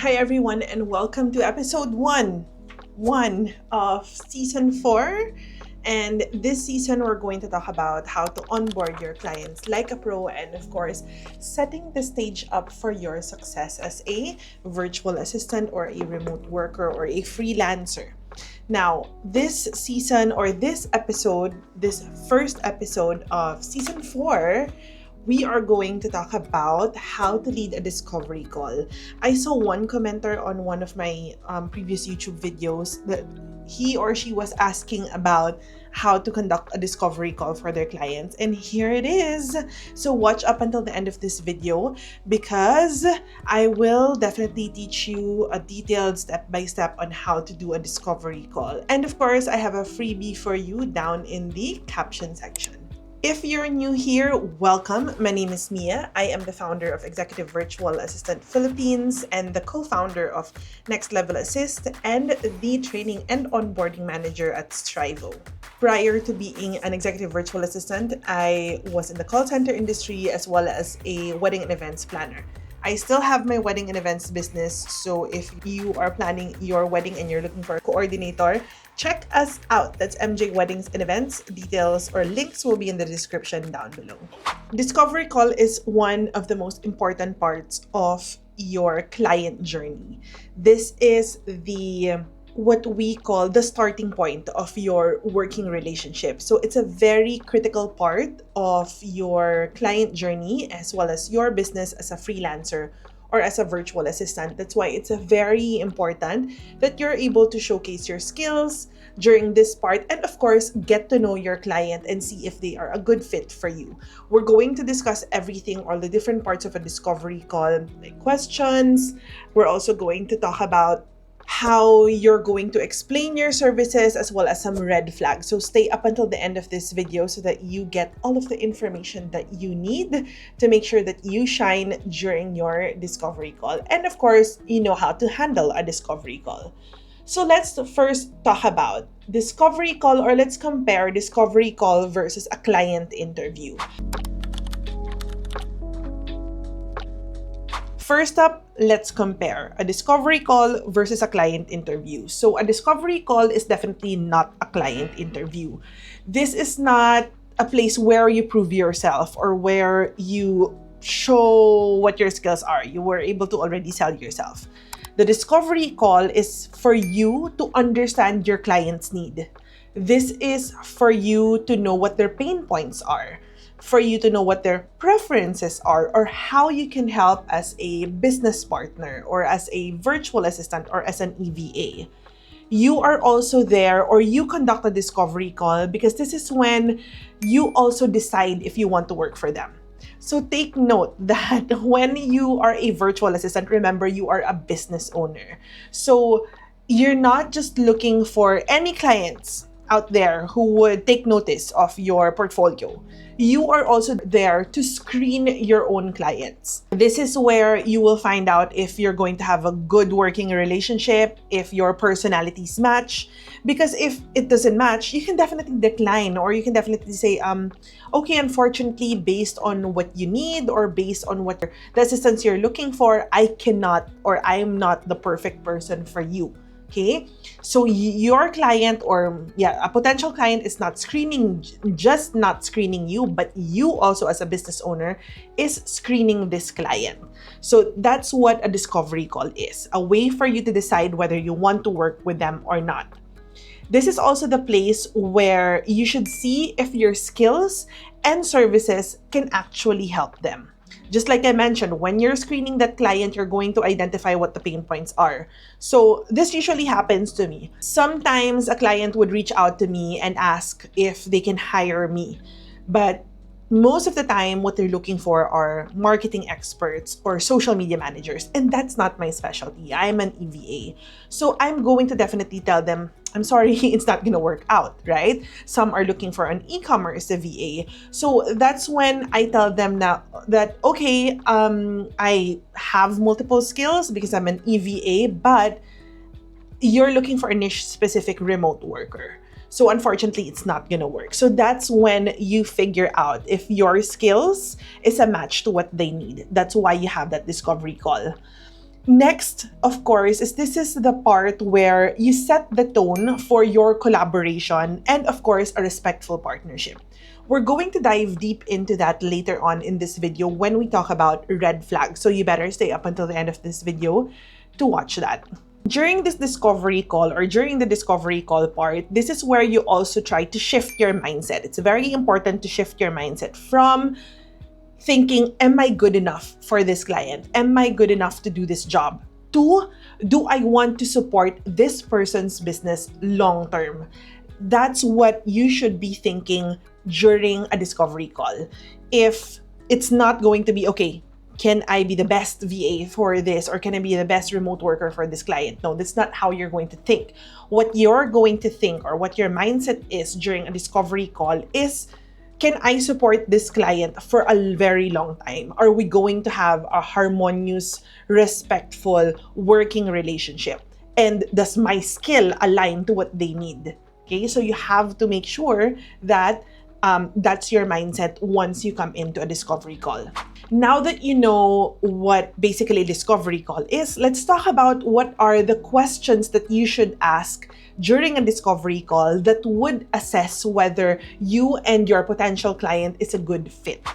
Hi everyone, and welcome to episode one of season 4. And this season we're going to talk about how to onboard your clients like a pro, and of course setting the stage up for your success as a virtual assistant or a remote worker or a freelancer. Now, this season or this first episode of season 4, we are going to talk about how to lead a discovery call. I saw one commenter on one of my previous YouTube videos that he or she was asking about how to conduct a discovery call for their clients, and here it is. So watch up until the end of this video because I will definitely teach you a detailed step-by-step on how to do a discovery call. And of course, I have a freebie for you down in the caption section. If you're new here, welcome. My name is Mia. I am the founder of Executive Virtual Assistant Philippines and the co-founder of Next Level Assist and the training and onboarding manager at Strivo. Prior to being an executive virtual assistant, I was in the call center industry as well as a wedding and events planner. I still have my wedding and events business, so if you are planning your wedding and you're looking for a coordinator, check us out. That's MJ Weddings and Events. Details or links will be in the description down below. Discovery call is one of the most important parts of your client journey. This is what we call the starting point of your working relationship. So it's a very critical part of your client journey as well as your business as a freelancer or as a virtual assistant. That's why it's very important that you're able to showcase your skills during this part and of course get to know your client and see if they are a good fit for you. We're going to discuss everything, all the different parts of a discovery call, like questions. We're also going to talk about how you're going to explain your services as well as some red flags. So stay up until the end of this video so that you get all of the information that you need to make sure that you shine during your discovery call. And of course, you know how to handle a discovery call. So let's first talk about discovery call, or let's compare discovery call versus a client interview. First up, let's compare a discovery call versus a client interview. So a discovery call is definitely not a client interview. This is not a place where you prove yourself or where you show what your skills are. You were able to already sell yourself. The discovery call is for you to understand your client's need. This is for you to know what their pain points are, for you to know what their preferences are, or how you can help as a business partner or as a virtual assistant or as an EVA. You are also there, or you conduct a discovery call because this is when you also decide if you want to work for them. So take note that when you are a virtual assistant, remember you are a business owner. So you're not just looking for any clients out there who would take notice of your portfolio. You are also there to screen your own clients. This is where you will find out if you're going to have a good working relationship, if your personalities match. Because if it doesn't match, you can definitely decline, or you can definitely say, okay, unfortunately, based on what you need or based on what the assistance you're looking for, I cannot, or I'm not the perfect person for you. Okay, so your client, or a potential client, is not screening you, but you also as a business owner is screening this client. So that's what a discovery call is, a way for you to decide whether you want to work with them or not. This is also the place where you should see if your skills and services can actually help them. Just like I mentioned, when you're screening that client, you're going to identify what the pain points are. So this usually happens to me. Sometimes a client would reach out to me and ask if they can hire me. But most of the time, what they're looking for are marketing experts or social media managers. And that's not my specialty. I'm an EVA. So I'm going to definitely tell them, I'm sorry, it's not going to work out, right? Some are looking for an e-commerce VA. So that's when I tell them now that, okay, I have multiple skills because I'm an EVA, but you're looking for a niche specific remote worker. So unfortunately, it's not gonna work. So that's when you figure out if your skills is a match to what they need. That's why you have that discovery call. Next, of course, is this is the part where you set the tone for your collaboration and, of course, a respectful partnership. We're going to dive deep into that later on in this video when we talk about red flags. So you better stay up until the end of this video to watch that. During this discovery call or during the discovery call part, this is where you also try to shift your mindset. It's very important to shift your mindset from thinking, am I good enough for this client? Am I good enough to do this job? To, do I want to support this person's business long term? That's what you should be thinking during a discovery call. If it's not going to be, okay, can I be the best VA for this, or can I be the best remote worker for this client? No, that's not how you're going to think. What you're going to think, or what your mindset is during a discovery call, is, can I support this client for a very long time? Are we going to have a harmonious, respectful working relationship? And does my skill align to what they need? Okay, so you have to make sure that that's your mindset once you come into a discovery call. Now that you know what basically a discovery call is, let's talk about what are the questions that you should ask during a discovery call that would assess whether you and your potential client is a good fit.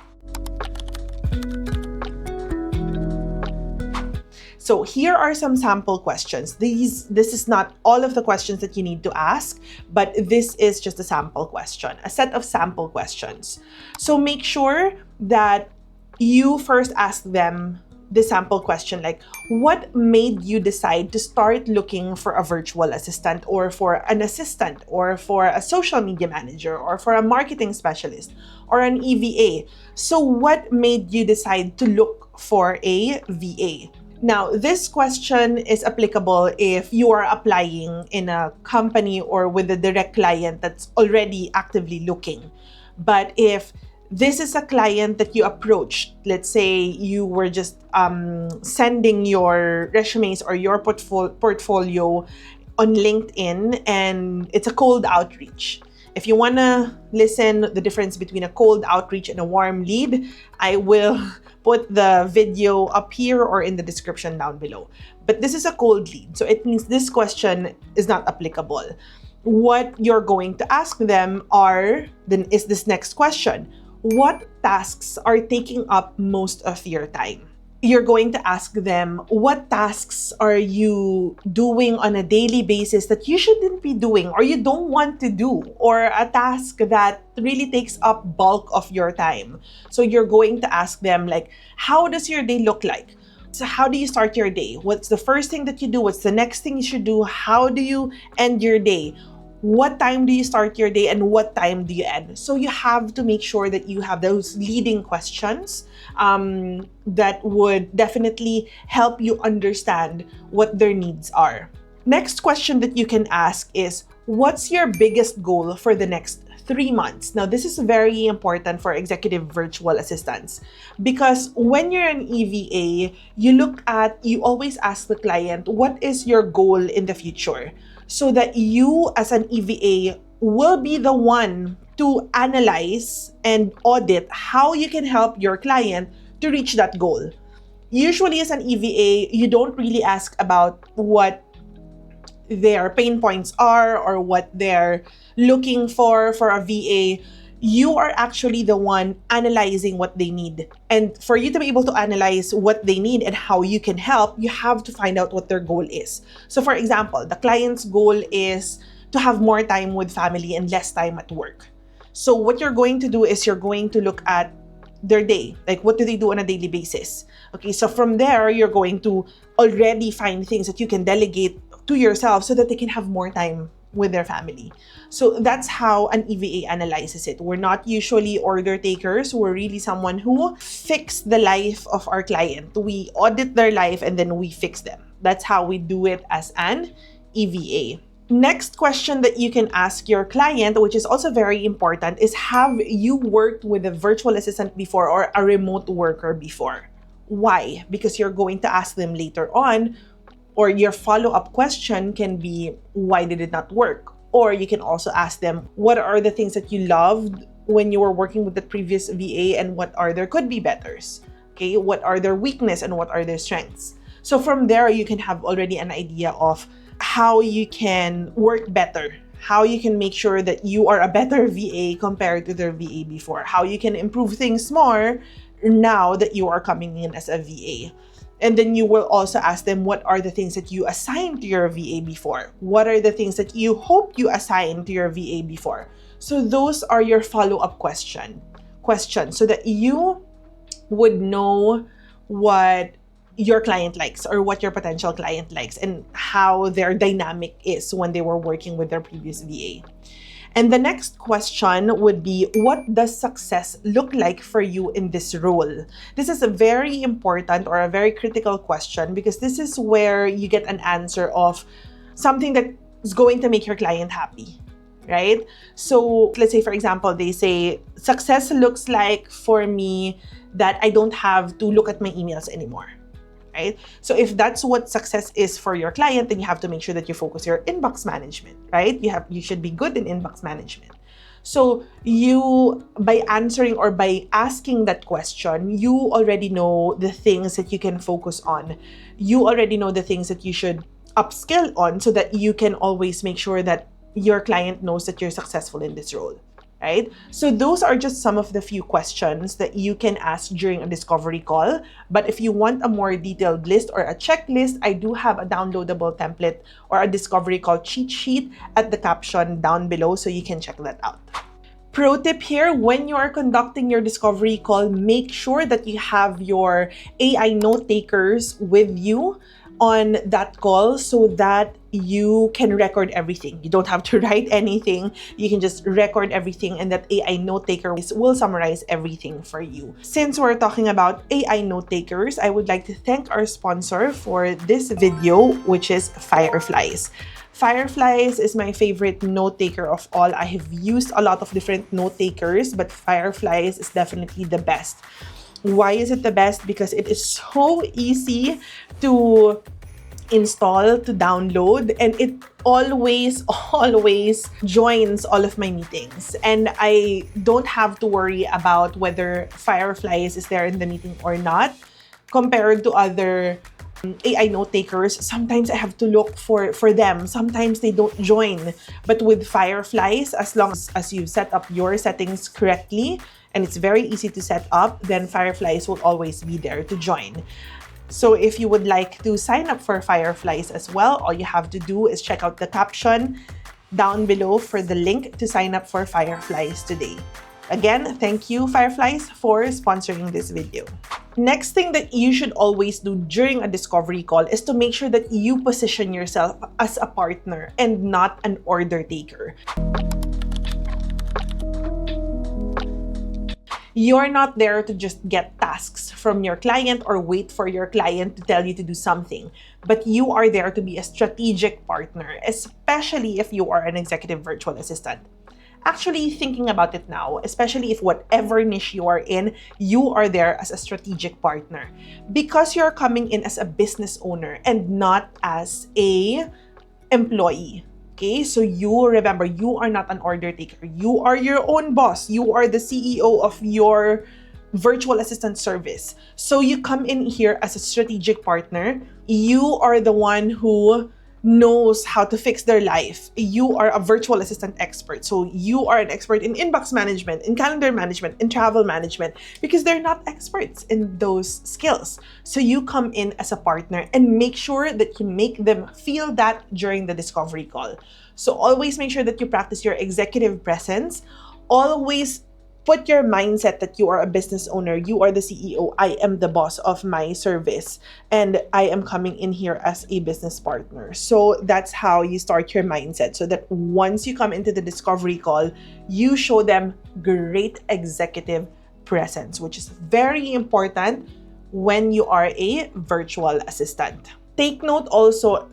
So here are some sample questions. This is not all of the questions that you need to ask, but this is just a sample question, a set of sample questions. So make sure that you first ask them the sample question, like, what made you decide to start looking for a virtual assistant, or for an assistant, or for a social media manager, or for a marketing specialist, or an EVA? So what made you decide to look for a VA? Now, this question is applicable if you are applying in a company or with a direct client that's already actively looking. But if this is a client that you approached, let's say you were just sending your resumes or your portfolio on LinkedIn, and it's a cold outreach. If you want to listen the difference between a cold outreach and a warm lead, I will put the video up here or in the description down below. But this is a cold lead, so it means this question is not applicable. What you're going to ask them is this next question. What tasks are taking up most of your time? You're going to ask them, what tasks are you doing on a daily basis that you shouldn't be doing, or you don't want to do, or a task that really takes up bulk of your time? So you're going to ask them, like, how does your day look like? So how do you start your day? What's the first thing that you do? What's the next thing you should do? How do you end your day? What time do you start your day, and what time do you end? So you have to make sure that you have those leading questions that would definitely help you understand what their needs are. Next question that you can ask is, what's your biggest goal for the next 3 months? Now, this is very important for executive virtual assistants, because when you're an EVA, you always ask the client, what is your goal in the future? So that you as an EVA will be the one to analyze and audit how you can help your client to reach that goal. Usually as an EVA, you don't really ask about what their pain points are or what they're looking for a VA. You are actually the one analyzing what they need. And for you to be able to analyze what they need and how you can help, you have to find out what their goal is. So for example, the client's goal is to have more time with family and less time at work. So what you're going to do is you're going to look at their day. Like, what do they do on a daily basis? Okay, so from there, you're going to already find things that you can delegate to yourself so that they can have more time with their family. So that's how an EVA analyzes it. We're not usually order takers. We're really someone who fix the life of our client. We audit their life and then we fix them. That's how we do it as an EVA. Next question that you can ask your client, which is also very important, is, have you worked with a virtual assistant before or a remote worker before? Why? Because you're going to ask them later on, or your follow-up question can be, why did it not work? Or you can also ask them, what are the things that you loved when you were working with the previous VA, and what are their could-be betters? Okay, what are their weaknesses and what are their strengths? So from there, you can have already an idea of how you can work better, how you can make sure that you are a better VA compared to their VA before, how you can improve things more now that you are coming in as a VA. And then you will also ask them, what are the things that you assigned to your VA before? What are the things that you hope you assigned to your VA before? So those are your follow-up questions so that you would know what your client likes or what your potential client likes and how their dynamic is when they were working with their previous VA. And the next question would be, what does success look like for you in this role? This is a very important or a very critical question because this is where you get an answer of something that is going to make your client happy, right? So let's say, for example, they say, success looks like for me that I don't have to look at my emails anymore. Right? So if that's what success is for your client, then you have to make sure that you focus your inbox management, right? You should be good in inbox management. So you, by answering or by asking that question, you already know the things that you can focus on. You already know the things that you should upskill on so that you can always make sure that your client knows that you're successful in this role. Right? So those are just some of the few questions that you can ask during a discovery call. But if you want a more detailed list or a checklist, I do have a downloadable template or a discovery call cheat sheet at the caption down below, so you can check that out. Pro tip here, when you are conducting your discovery call, make sure that you have your AI note takers with you on that call so that you can record everything. You don't have to write anything. You can just record everything, and that AI note taker will summarize everything for you. Since we're talking about AI note takers, I would like to thank our sponsor for this video, which is Fireflies. Fireflies is my favorite note taker of all. I have used a lot of different note takers, but Fireflies is definitely the best. Why is it the best? Because it is so easy to install, to download, and it always joins all of my meetings. And I don't have to worry about whether Fireflies is there in the meeting or not. Compared to other AI note takers, sometimes I have to look for them. Sometimes they don't join. But with Fireflies, as long as you set up your settings correctly, and it's very easy to set up, then Fireflies will always be there to join. So if you would like to sign up for Fireflies as well, all you have to do is check out the caption down below for the link to sign up for Fireflies today. Again, thank you, Fireflies, for sponsoring this video. Next thing that you should always do during a discovery call is to make sure that you position yourself as a partner and not an order taker. You're not there to just get tasks from your client or wait for your client to tell you to do something, but you are there to be a strategic partner, especially if you are an executive virtual assistant. Actually, thinking about it now, especially if whatever niche you are in, you are there as a strategic partner because you're coming in as a business owner and not as a employee. Okay, so you remember, you are not an order taker. You are your own boss. You are the CEO of your virtual assistant service. So you come in here as a strategic partner. You are the one who knows how to fix their life. You are a virtual assistant expert. So you are an expert in inbox management, in calendar management, in travel management, because they're not experts in those skills. So you come in as a partner and make sure that you make them feel that during the discovery call. So always make sure that you practice your executive presence. Always put your mindset that you are a business owner, you are the CEO, I am the boss of my service, and I am coming in here as a business partner. So that's how you start your mindset, so that once you come into the discovery call, you show them great executive presence, which is very important when you are a virtual assistant. Take note also,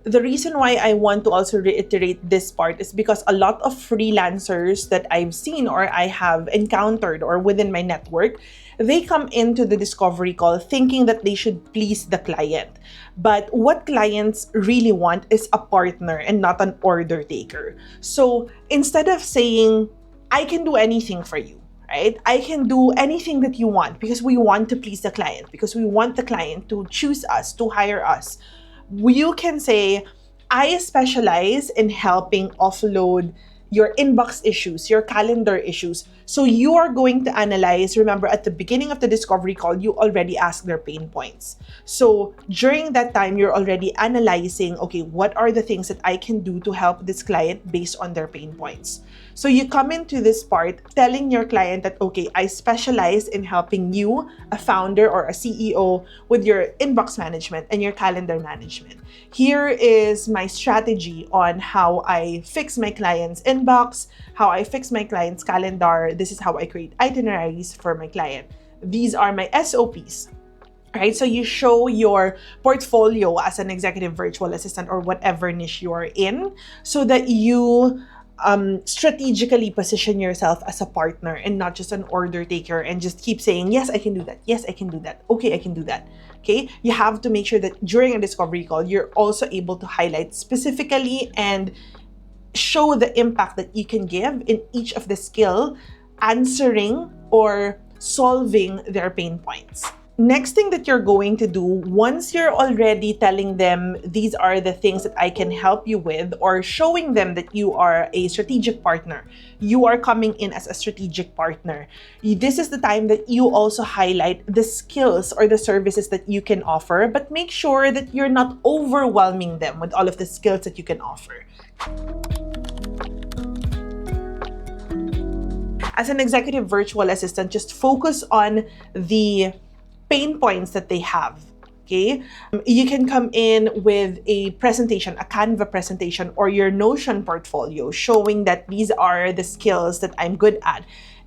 the reason why I want to also reiterate this part is because a lot of freelancers that I've seen or I have encountered or within my network, they come into the discovery call thinking that they should please the client. But what clients really want is a partner and not an order taker. So instead of saying, I can do anything for you, right? I can do anything that you want because we want to please the client, because we want the client to choose us, to hire us. You can say, I specialize in helping offload your inbox issues, your calendar issues. So you are going to analyze, remember at the beginning of the discovery call, you already asked their pain points. So during that time, you're already analyzing, okay, what are the things that I can do to help this client based on their pain points? So you come into this part telling your client that, okay, I specialize in helping you, a founder or a CEO, with your inbox management and your calendar management. Here is my strategy on how I fix my client's inbox, how I fix my client's calendar. This is how I create itineraries for my client. These are my SOPs. Right? So you show your portfolio as an executive virtual assistant or whatever niche you're in, so that you strategically position yourself as a partner and not just an order taker and just keep saying, yes, I can do that. Yes, I can do that. Okay, I can do that. Okay, you have to make sure that during a discovery call, you're also able to highlight specifically and show the impact that you can give in each of the skill, answering or solving their pain points. Next thing that you're going to do, once you're already telling them these are the things that I can help you with, or showing them that you are a strategic partner, you are coming in as a strategic partner. This is the time that you also highlight the skills or the services that you can offer, but make sure that you're not overwhelming them with all of the skills that you can offer. As an executive virtual assistant, just focus on the pain points that they have, okay? You can come in with a presentation, a Canva presentation, or your Notion portfolio showing that these are the skills that I'm good at.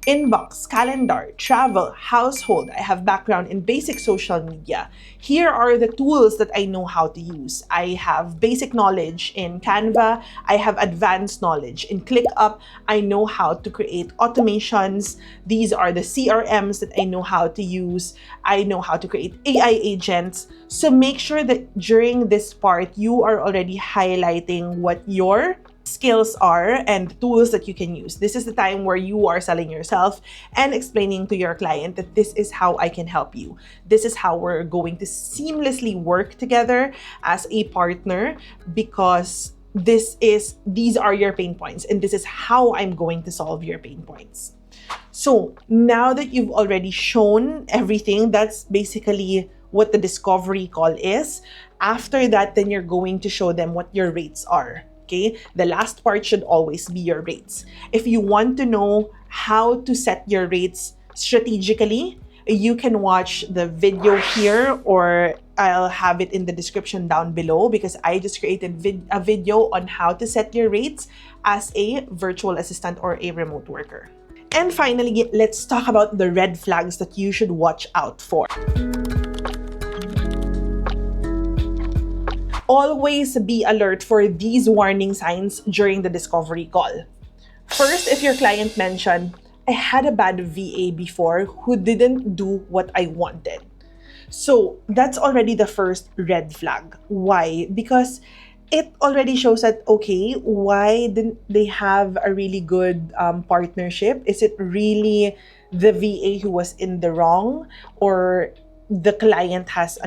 Inbox, calendar, travel, household. I have background in basic social media. Here are the tools that I know how to use. I have basic knowledge in Canva. I have advanced knowledge in ClickUp. I know how to create automations. These are the CRMs that I know how to use. I know how to create AI agents. So make sure that during this part, you are already highlighting what your skills are and tools that you can use. This is the time where you are selling yourself and explaining to your client that this is how I can help you. This is how we're going to seamlessly work together as a partner, because these are your pain points and this is how I'm going to solve your pain points. So now that you've already shown everything, that's basically what the discovery call is. After that, then you're going to show them what your rates are. Okay, the last part should always be your rates. If you want to know how to set your rates strategically, you can watch the video here, or I'll have it in the description down below, because I just created a video on how to set your rates as a virtual assistant or a remote worker. And finally, let's talk about the red flags that you should watch out for. Always be alert for these warning signs during the discovery call. First, if your client mentioned, I had a bad VA before who didn't do what I wanted. So that's already the first red flag. Why? Because it already shows that, okay, why didn't they have a really good partnership? Is it really the VA who was in the wrong, or the client has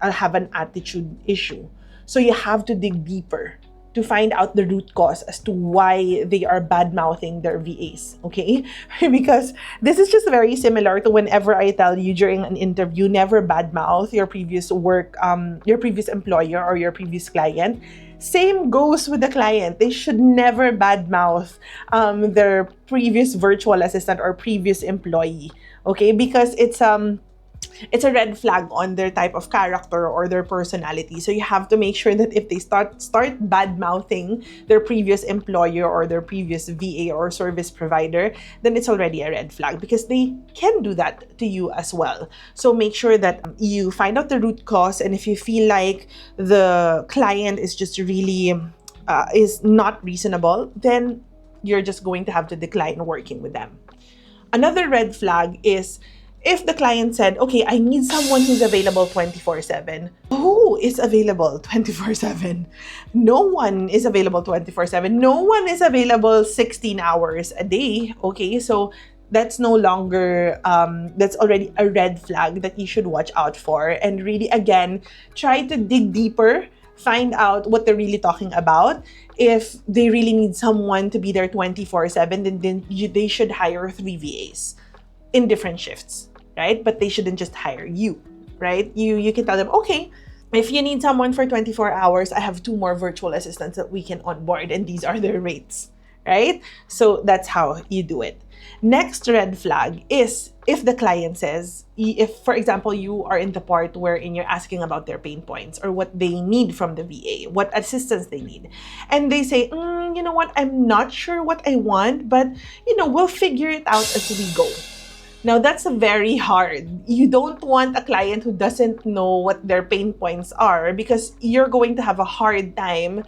have an attitude issue? So you have to dig deeper to find out the root cause as to why they are bad-mouthing their VAs, okay? Because this is just very similar to whenever I tell you during an interview, never bad-mouth your previous work, your previous employer or your previous client. Same goes with the client. They should never bad-mouth their previous virtual assistant or previous employee, okay? Because it's a red flag on their type of character or their personality. So you have to make sure that if they start bad-mouthing their previous employer or their previous VA or service provider, then it's already a red flag, because they can do that to you as well. So make sure that you find out the root cause, and if you feel like the client is just really is not reasonable, then you're just going to have to decline working with them. Another red flag is if the client said, okay, I need someone who's available 24/7. Who is available 24/7? No one is available 24/7. No one is available 16 hours a day. Okay, so that's no longer that's already a red flag that you should watch out for. And really, again, try to dig deeper, find out what they're really talking about. If they really need someone to be there 24/7, then they should hire 3 VAs in different shifts, right? But they shouldn't just hire you, right? You can tell them, okay, if you need someone for 24 hours, I have 2 more virtual assistants that we can onboard, and these are their rates, right? So that's how you do it. Next red flag is if the client says, if, for example, you are in the part wherein you're asking about their pain points or what they need from the VA, what assistance they need. And they say, you know what, I'm not sure what I want, but, we'll figure it out as we go. Now, that's very hard. You don't want a client who doesn't know what their pain points are, because you're going to have a hard time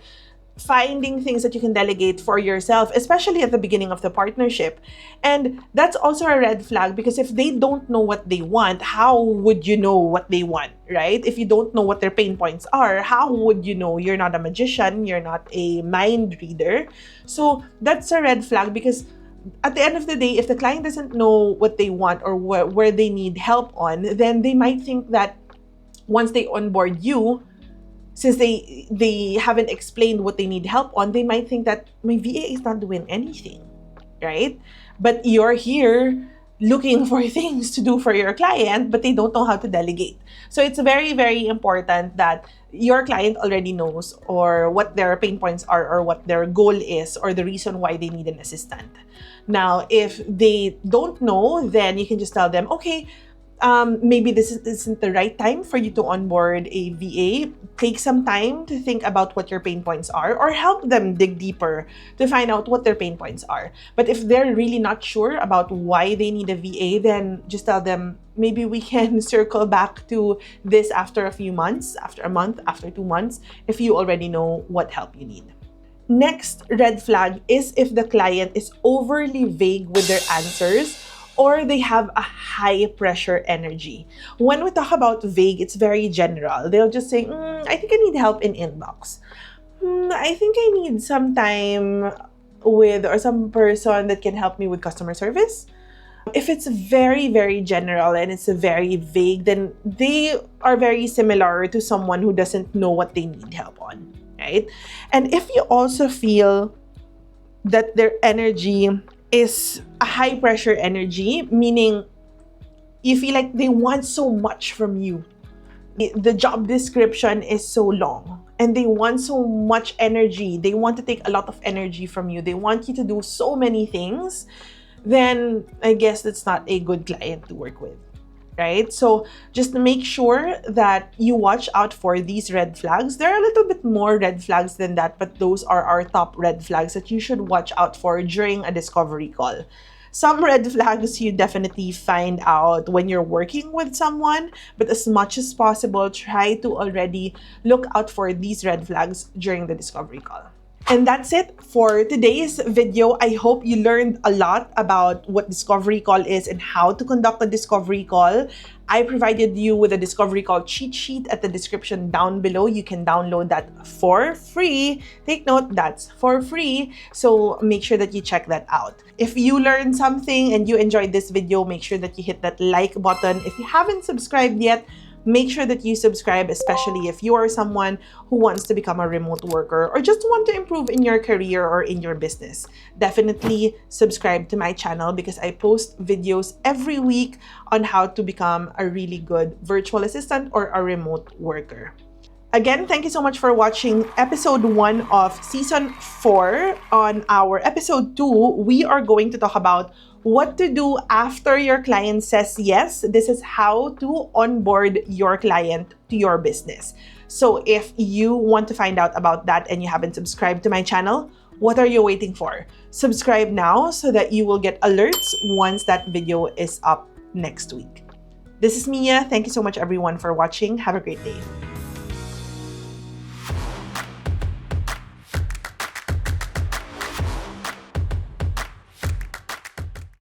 finding things that you can delegate for yourself, especially at the beginning of the partnership. And that's also a red flag, because if they don't know what they want, how would you know what they want, right? If you don't know what their pain points are, how would you know? You're not a magician, you're not a mind reader. So that's a red flag, because at the end of the day, if the client doesn't know what they want or where they need help on, then they might think that once they onboard you, since they haven't explained what they need help on, they might think that my VA is not doing anything, right? But you're here looking for things to do for your client, but they don't know how to delegate. So it's very, very important that your client already knows or what their pain points are, or what their goal is, or the reason why they need an assistant. Now, if they don't know, then you can just tell them, okay, maybe this isn't the right time for you to onboard a VA. Take some time to think about what your pain points are, or help them dig deeper to find out what their pain points are. But if they're really not sure about why they need a VA, then just tell them, maybe we can circle back to this after a few months, after a month, after 2 months, if you already know what help you need. Next red flag is if the client is overly vague with their answers, or they have a high pressure energy. When we talk about vague, it's very general. They'll just say, I think I need help in inbox. I think I need some time with, or some person that can help me with customer service. If it's very, very general and it's very vague, then they are very similar to someone who doesn't know what they need help on, right? And if you also feel that their energy is a high pressure energy, meaning you feel like they want so much from you. The job description is so long and they want so much energy. They want to take a lot of energy from you. They want you to do so many things. Then I guess that's not a good client to work with, right? So just make sure that you watch out for these red flags. There are a little bit more red flags than that, but those are our top red flags that you should watch out for during a discovery call. Some red flags you definitely find out when you're working with someone, but as much as possible, try to already look out for these red flags during the discovery call. And that's it for today's video. I hope you learned a lot about what discovery call is and how to conduct a discovery call. I provided you with a discovery call cheat sheet at the description down below. You can download that for free. Take note, that's for free. So make sure that you check that out. If you learned something and you enjoyed this video, make sure that you hit that like button. If you haven't subscribed yet, make sure that you subscribe, especially if you are someone who wants to become a remote worker or just want to improve in your career or in your business. Definitely subscribe to my channel because I post videos every week on how to become a really good virtual assistant or a remote worker. Again, thank you so much for watching episode 1 of season 4. On our episode 2, we are going to talk about what to do after your client says yes. This is how to onboard your client to your business. So if you want to find out about that and you haven't subscribed to my channel, what are you waiting for? Subscribe now so that you will get alerts once that video is up next week. This is Mia. Thank you so much everyone for watching. Have a great day.